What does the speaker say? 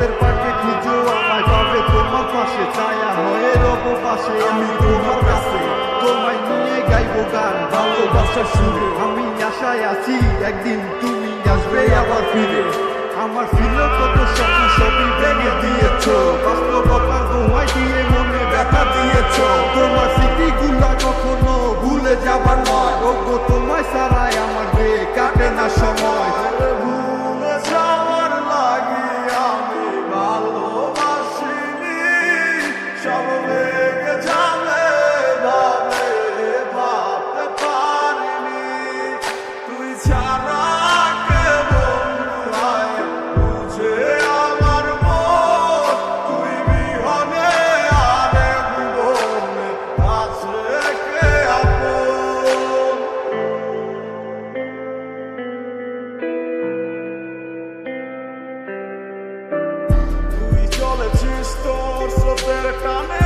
পথের পাকে খুঁজো আমায় পাবে তোমার পাশে, ছায়া হয়ে রব পাশে আমি তোমার কাছে, তোমায় নিয়ে গাইবো গান ভালোবাসার সুরে। আমি আশায় আছি একদিন তুমি আসবে আবার ফিরে। আমার ছিল কত স্বপ্ন সবই ভেঙে দিয়েছ, বাস্তবতার দোহাই দিয়ে মনে ব্যথা দিয়েছ। তোমার স্মৃতিগুলা কখনো ভুলে যাবার নয়, ওগো তোমায় ছাড়াই আমার বেয়ে কাটে না সময়। ভুলে যাওয়ার লাগি আমি ভালোবাসিনি, সব ভেঙে যাবে ভাবে ভাবতে পারিনি। তুই ছাড়া কে বন্ধু হয় বুঝে আমার মন, তুই বিহনে আরে ভুবনে আছে কে আপন। তুই চলেছিস তোর স্রোতের টানে,